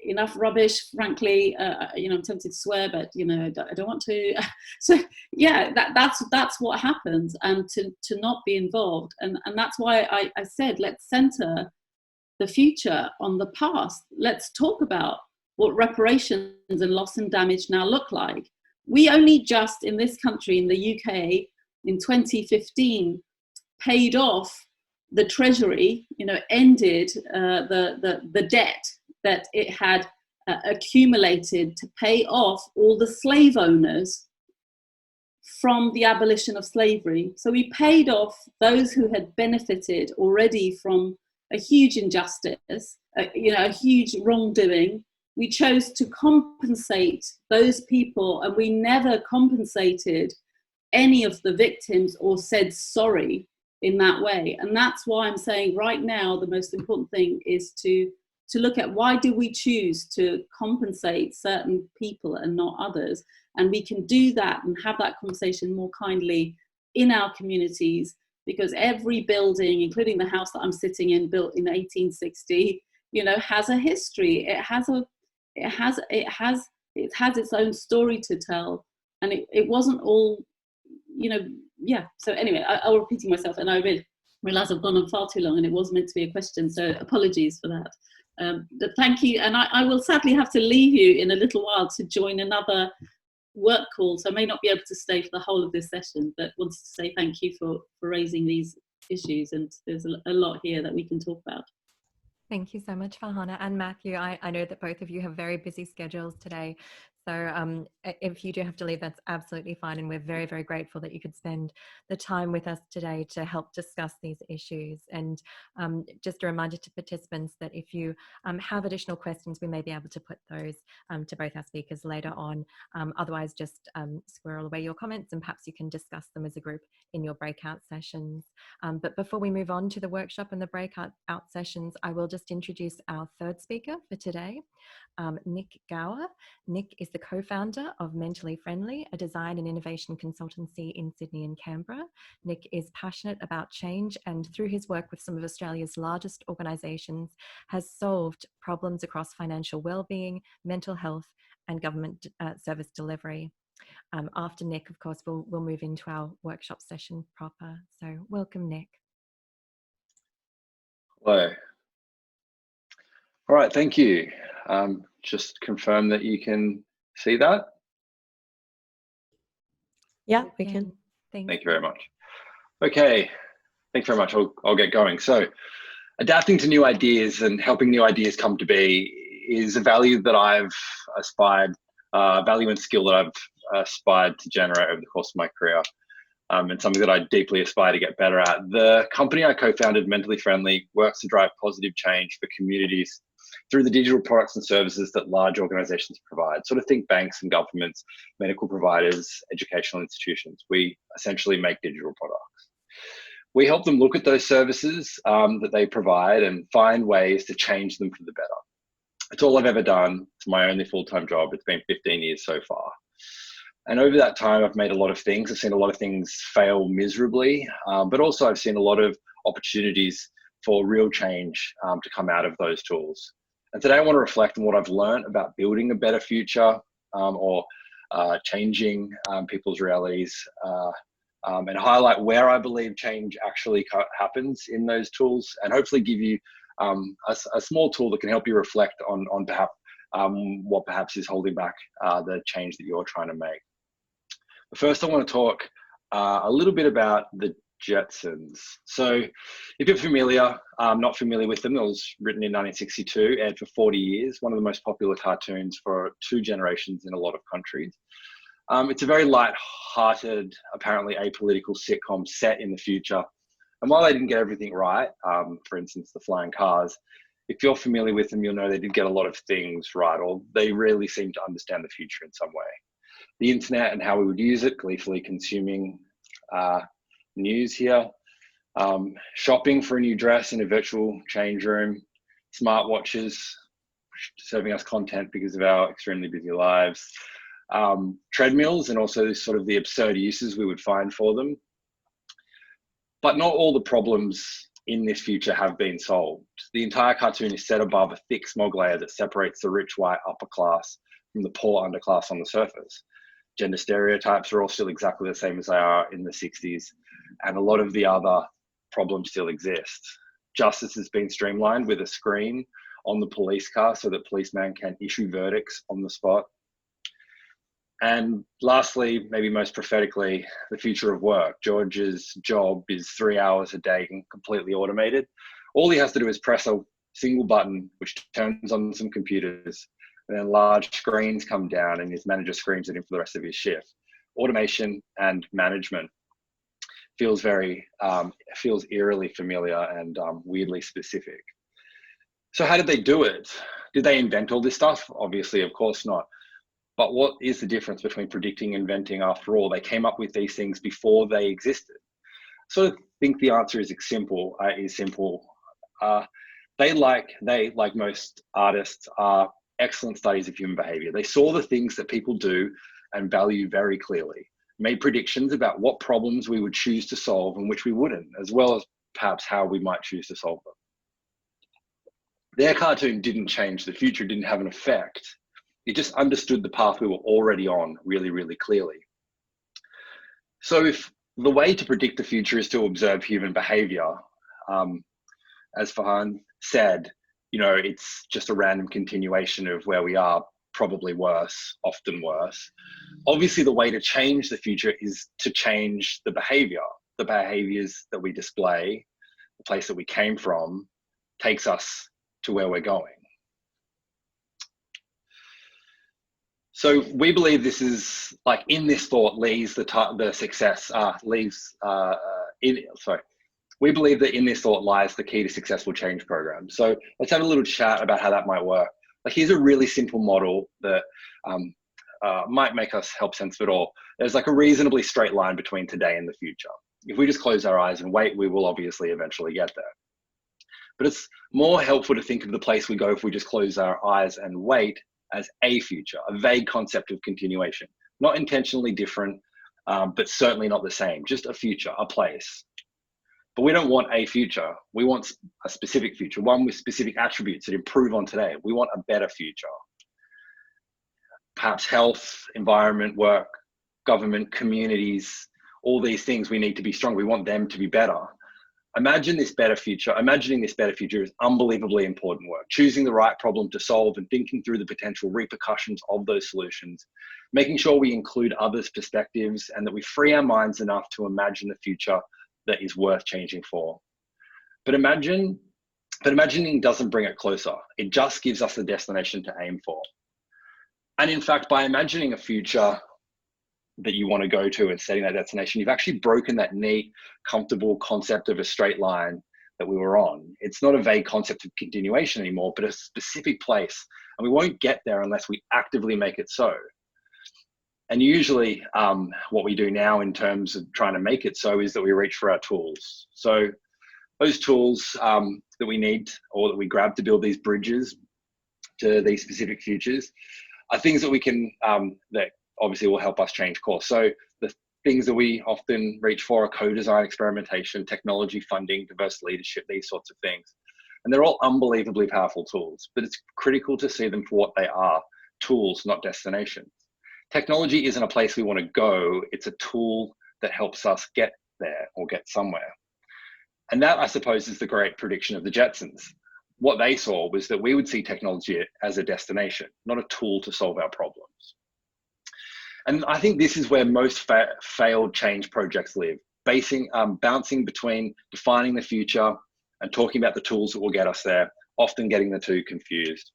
enough rubbish, frankly. I'm tempted to swear, but I don't want to. So yeah, that's what happens, and to not be involved, and that's why I said let's center the future on the past. Let's talk about what reparations and loss and damage now look like. We only just in this country, in the UK, in 2015, paid off the Treasury, ended the debt that it had accumulated to pay off all the slave owners from the abolition of slavery. So we paid off those who had benefited already from a huge injustice, a huge wrongdoing. We chose to compensate those people, and we never compensated any of the victims or said sorry in that way. And that's why I'm saying right now the most important thing is to look at why do we choose to compensate certain people and not others. And we can do that and have that conversation more kindly in our communities, because every building, including the house that I'm sitting in, built in 1860, has a history. It has its own story to tell, and it wasn't all, yeah. So anyway, I'm repeating myself, and I realize I've gone on far too long, and it was meant to be a question, so apologies for that. But thank you, and I will sadly have to leave you in a little while to join another work call, so I may not be able to stay for the whole of this session, but wanted to say thank you for raising these issues, and there's a lot here that we can talk about. Thank you so much, Farhana and Matthew. I know that both of you have very busy schedules today. So if you do have to leave, that's absolutely fine. And we're very, very grateful that you could spend the time with us today to help discuss these issues. And just a reminder to participants that if you have additional questions, we may be able to put those to both our speakers later on. Otherwise, just squirrel away your comments, and perhaps you can discuss them as a group in your breakout sessions. But before we move on to the workshop and the breakout sessions, I will just introduce our third speaker for today, Nick Gower. Nick is the co-founder of Mentally Friendly, a design and innovation consultancy in Sydney and Canberra. Nick is passionate about change, and through his work with some of Australia's largest organisations, has solved problems across financial wellbeing, mental health, and government service delivery. After Nick, of course, we'll move into our workshop session proper. So welcome, Nick. Hello. All right, thank you. just confirm that you can see that. Yeah, we can. Thanks. Thank you very much. Okay, thanks very much. I'll get going. So, adapting to new ideas and helping new ideas come to be is a value that I've aspired, value and skill that I've aspired to generate over the course of my career, and something that I deeply aspire to get better at. The company I co-founded, Mentally Friendly, works to drive positive change for communities through the digital products and services that large organizations provide. Sort of think banks and governments, medical providers, educational institutions. We essentially make digital products. We help them look at those services that they provide and find ways to change them for the better. It's all I've ever done. It's my only full-time job. It's been 15 years so far. And over that time, I've made a lot of things. I've seen a lot of things fail miserably, but also I've seen a lot of opportunities for real change to come out of those tools. And today I want to reflect on what I've learned about building a better future or changing people's realities and highlight where I believe change actually happens in those tools, and hopefully give you a small tool that can help you reflect on perhaps what perhaps is holding back the change that you're trying to make. But first I want to talk a little bit about the Jetsons. So if you're familiar, not familiar with them, it was written in 1962, aired for 40 years, one of the most popular cartoons for 2 generations in a lot of countries. It's a very light-hearted, apparently apolitical sitcom set in the future. And while they didn't get everything right, for instance, the flying cars, if you're familiar with them, you'll know they did get a lot of things right, or they really seem to understand the future in some way. The internet and how we would use it, gleefully consuming news here, shopping for a new dress in a virtual change room, smartwatches serving us content because of our extremely busy lives, treadmills, and also sort of the absurd uses we would find for them. But not all the problems in this future have been solved. The entire cartoon is set above a thick smog layer that separates the rich white upper class from the poor underclass on the surface. Gender stereotypes are all still exactly the same as they are in the 60s, and a lot of the other problems still exist. Justice has been streamlined with a screen on the police car so that policemen can issue verdicts on the spot. And lastly, maybe most prophetically, the future of work. George's job is 3 hours a day and completely automated. All he has to do is press a single button, which turns on some computers, and then large screens come down and his manager screams at him for the rest of his shift. Automation and management feels feels eerily familiar and weirdly specific. So how did they do it? Did they invent all this stuff? Obviously, of course not. But what is the difference between predicting and inventing? After all, they came up with these things before they existed. So I think the answer is simple. They, like most artists, are excellent studies of human behavior. They saw the things that people do and value very clearly, made predictions about what problems we would choose to solve and which we wouldn't, as well as perhaps how we might choose to solve them. Their cartoon didn't change the future, didn't have an effect. It just understood the path we were already on really, really clearly. So if the way to predict the future is to observe human behavior, as Farhan said, it's just a random continuation of where we are, probably worse, often worse. Obviously, the way to change the future is to change the behaviors that we display, the place that we came from, takes us to where we're going. So we believe this is in this thought leaves the success we believe that in this thought lies the key to successful change programs. So let's have a little chat about how that might work. Here's a really simple model that might make us help sense of it all. There's a reasonably straight line between today and the future. If we just close our eyes and wait, we will obviously eventually get there. But it's more helpful to think of the place we go if we just close our eyes and wait as a future, a vague concept of continuation, not intentionally different, but certainly not the same, just a future, a place. But we don't want a future. We want a specific future, one with specific attributes that improve on today. We want a better future. Perhaps health, environment, work, government, communities, all these things we need to be strong. We want them to be better. Imagining this better future is unbelievably important work. Choosing the right problem to solve and thinking through the potential repercussions of those solutions, making sure we include others' perspectives and that we free our minds enough to imagine the future that is worth changing for. But imagining doesn't bring it closer. It just gives us the destination to aim for. And in fact, by imagining a future that you want to go to and setting that destination, you've actually broken that neat, comfortable concept of a straight line that we were on. It's not a vague concept of continuation anymore, but a specific place. And we won't get there unless we actively make it so. And usually what we do now in terms of trying to make it so is that we reach for our tools. So those tools that we need or that we grab to build these bridges to these specific futures are things that we can, that obviously will help us change course. So the things that we often reach for are co-design, experimentation, technology, funding, diverse leadership, these sorts of things. And they're all unbelievably powerful tools, but it's critical to see them for what they are, tools, not destinations. Technology isn't a place we want to go, it's a tool that helps us get there or get somewhere. And that, I suppose, is the great prediction of the Jetsons. What they saw was that we would see technology as a destination, not a tool to solve our problems. And I think this is where most failed change projects live, bouncing between defining the future and talking about the tools that will get us there, often getting the two confused.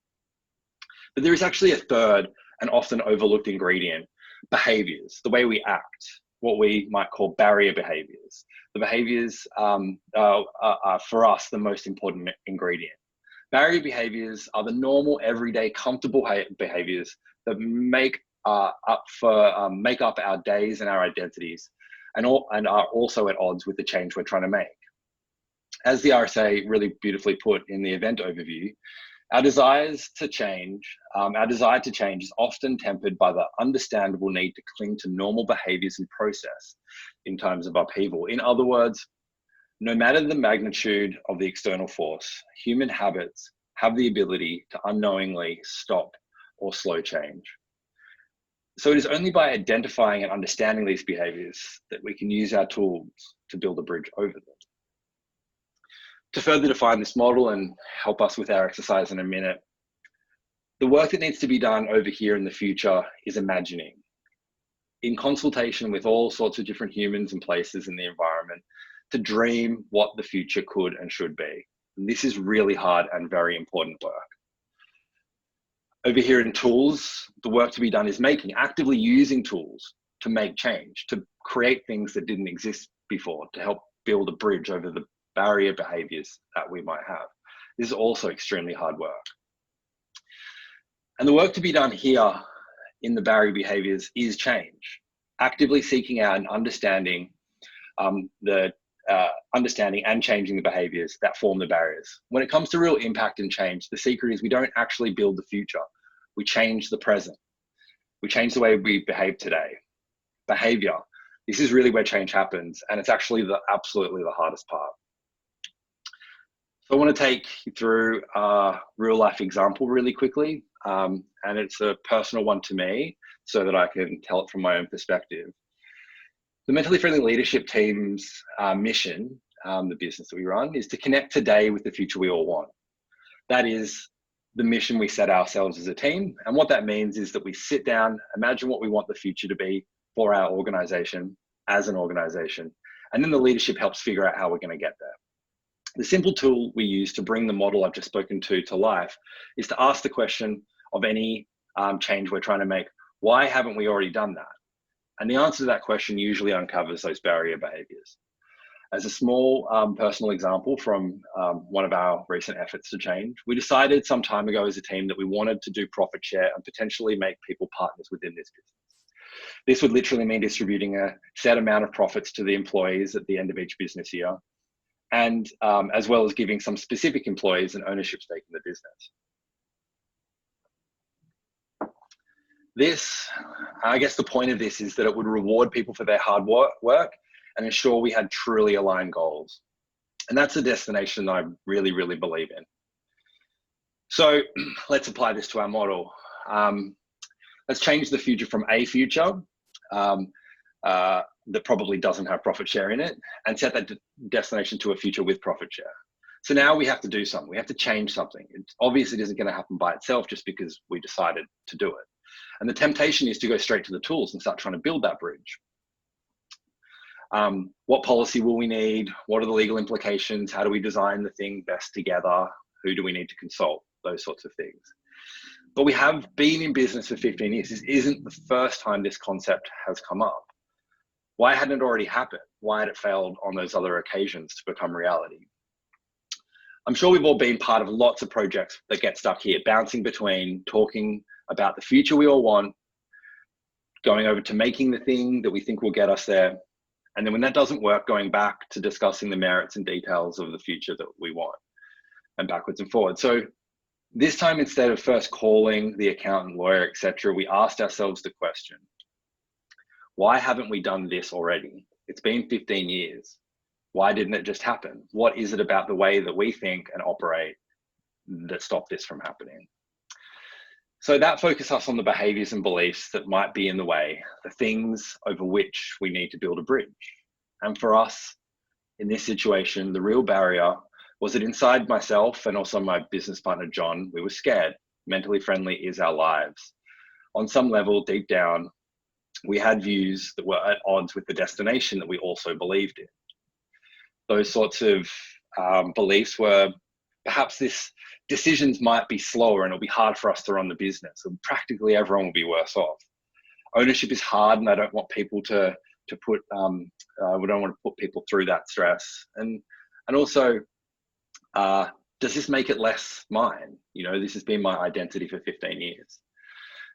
But there is actually a third and often overlooked ingredient, behaviours, the way we act, what we might call barrier behaviours. The behaviours are for us the most important ingredient. Barrier behaviours are the normal, everyday, comfortable behaviours that make up our days and our identities, and are also at odds with the change we're trying to make. As the RSA really beautifully put in the event overview, our desire to change is often tempered by the understandable need to cling to normal behaviours and process in times of upheaval. In other words, no matter the magnitude of the external force, human habits have the ability to unknowingly stop or slow change. So it is only by identifying and understanding these behaviours that we can use our tools to build a bridge over them. To further define this model and help us with our exercise in a minute, the work that needs to be done over here in the future is imagining, in consultation with all sorts of different humans and places in the environment, to dream what the future could and should be. And this is really hard and very important work. Over here in tools, the work to be done is actively using tools to make change, to create things that didn't exist before, to help build a bridge over the barrier behaviours that we might have. This is also extremely hard work. And the work to be done here in the barrier behaviours is change, actively seeking out and understanding understanding and changing the behaviours that form the barriers. When it comes to real impact and change, the secret is we don't actually build the future. We change the present. We change the way we behave today. Behaviour. This is really where change happens, and it's actually absolutely the hardest part. So I want to take you through a real life example really quickly, and it's a personal one to me so that I can tell it from my own perspective. The Mentally Friendly Leadership Team's mission, the business that we run, is to connect today with the future we all want. That is the mission we set ourselves as a team. And what that means is that we sit down, imagine what we want the future to be for our organization as an organization. And then the leadership helps figure out how we're going to get there. The simple tool we use to bring the model I've just spoken to life is to ask the question of any change we're trying to make, why haven't we already done that? And the answer to that question usually uncovers those barrier behaviours. As a small personal example from one of our recent efforts to change, we decided some time ago as a team that we wanted to do profit share and potentially make people partners within this business. This would literally mean distributing a set amount of profits to the employees at the end of each business year, and as well as giving some specific employees an ownership stake in the business. This, I guess the point of this is that it would reward people for their hard work and ensure we had truly aligned goals. And that's a destination I really, really believe in. So let's apply this to our model. Let's change the future from a future that probably doesn't have profit share in it, and set that destination to a future with profit share. So now we have to do something. We have to change something. It obviously isn't going to happen by itself just because we decided to do it. And the temptation is to go straight to the tools and start trying to build that bridge. What policy will we need? What are the legal implications? How do we design the thing best together? Who do we need to consult? Those sorts of things. But we have been in business for 15 years. This isn't the first time this concept has come up. Why hadn't it already happened? Why had it failed on those other occasions to become reality? I'm sure we've all been part of lots of projects that get stuck here, bouncing between talking about the future we all want, going over to making the thing that we think will get us there. And then when that doesn't work, going back to discussing the merits and details of the future that we want, and backwards and forwards. So this time, instead of first calling the accountant, lawyer, etc., we asked ourselves the question, why haven't we done this already? It's been 15 years. Why didn't it just happen? What is it about the way that we think and operate that stopped this from happening? So that focuses us on the behaviours and beliefs that might be in the way, the things over which we need to build a bridge. And for us, in this situation, the real barrier was that inside myself and also my business partner, John, we were scared. Mentally friendly is our lives. On some level, deep down, we had views that were at odds with the destination that we also believed in. Those sorts of beliefs were perhaps decisions might be slower and it'll be hard for us to run the business, and practically everyone will be worse off. Ownership is hard, and I don't want people to put we don't want to put people through that stress. And also, does this make it less mine? You know, this has been my identity for 15 years.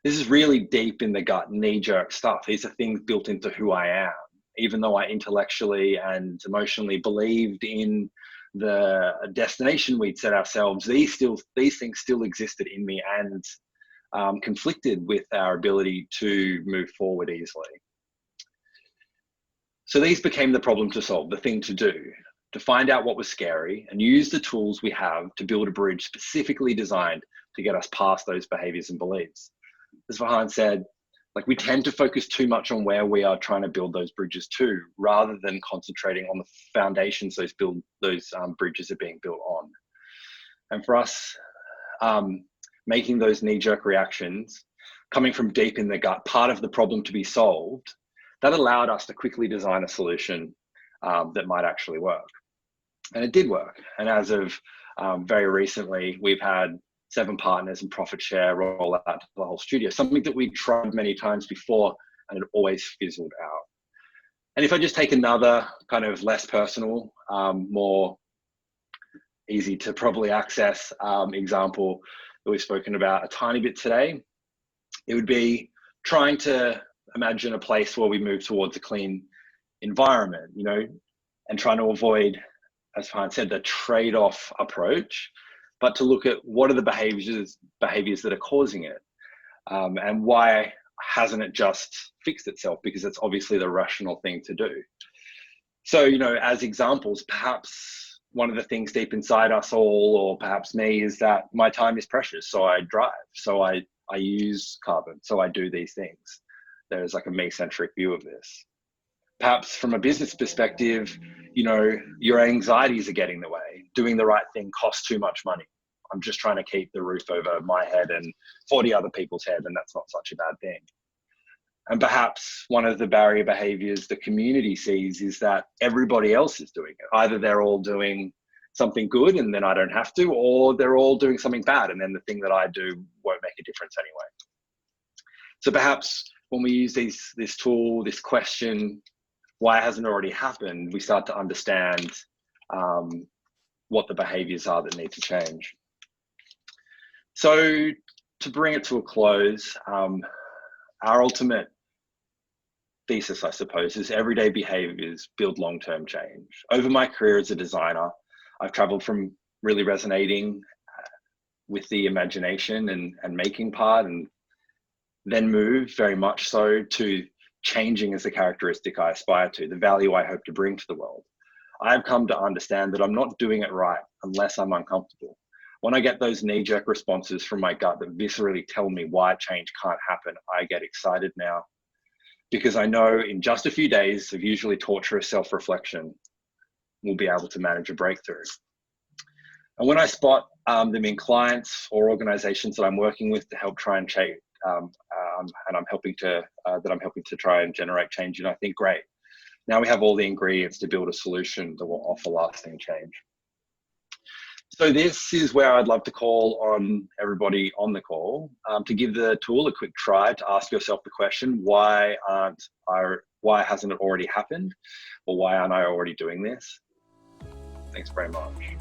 This is really deep in the gut, knee-jerk stuff. These are things built into who I am. Even though I intellectually and emotionally believed in the destination we'd set ourselves, these things still existed in me and conflicted with our ability to move forward easily. So these became the problem to solve, the thing to do, to find out what was scary and use the tools we have to build a bridge specifically designed to get us past those behaviours and beliefs. As Vahan said, like, we tend to focus too much on where we are trying to build those bridges to, rather than concentrating on the foundations those bridges are being built on. And for us, making those knee-jerk reactions, coming from deep in the gut, part of the problem to be solved, that allowed us to quickly design a solution that might actually work. And it did work. And as of very recently, we've had 7 partners and profit share roll out to the whole studio, something that we tried many times before and it always fizzled out. And if I just take another kind of less personal, more easy to probably access example that we've spoken about a tiny bit today, it would be trying to imagine a place where we move towards a clean environment, you know, and trying to avoid, as Fine said, the trade-off approach, but to look at what are the behaviours that are causing it, and why hasn't it just fixed itself? Because it's obviously the rational thing to do. So, you know, as examples, perhaps one of the things deep inside us all, or perhaps me, is that my time is precious. So I drive, so I use carbon, so I do these things. There's like a me-centric view of this. Perhaps from a business perspective, you know, your anxieties are getting in the way. Doing the right thing costs too much money. I'm just trying to keep the roof over my head and 40 other people's head, and that's not such a bad thing. And perhaps one of the barrier behaviours the community sees is that everybody else is doing it. Either they're all doing something good and then I don't have to, or they're all doing something bad and then the thing that I do won't make a difference anyway. So perhaps when we use this tool, this question, why hasn't it already happened, we start to understand what the behaviours are that need to change. So to bring it to a close, our ultimate thesis, I suppose, is everyday behaviours build long-term change. Over my career as a designer, I've travelled from really resonating with the imagination and making part, and then moved very much so to changing as the characteristic I aspire to, the value I hope to bring to the world. I've come to understand that I'm not doing it right unless I'm uncomfortable. When I get those knee-jerk responses from my gut that viscerally tell me why change can't happen, I get excited now. because I know in just a few days of usually torturous self-reflection, we'll be able to manage a breakthrough. And when I spot them in clients or organizations that I'm working with to help try and change, and I'm helping to try and generate change, and I think, great, now we have all the ingredients to build a solution that will offer lasting change. So this is where I'd love to call on everybody on the call to give the tool a quick try to ask yourself the question, why hasn't it already happened? Or why aren't I already doing this? Thanks very much.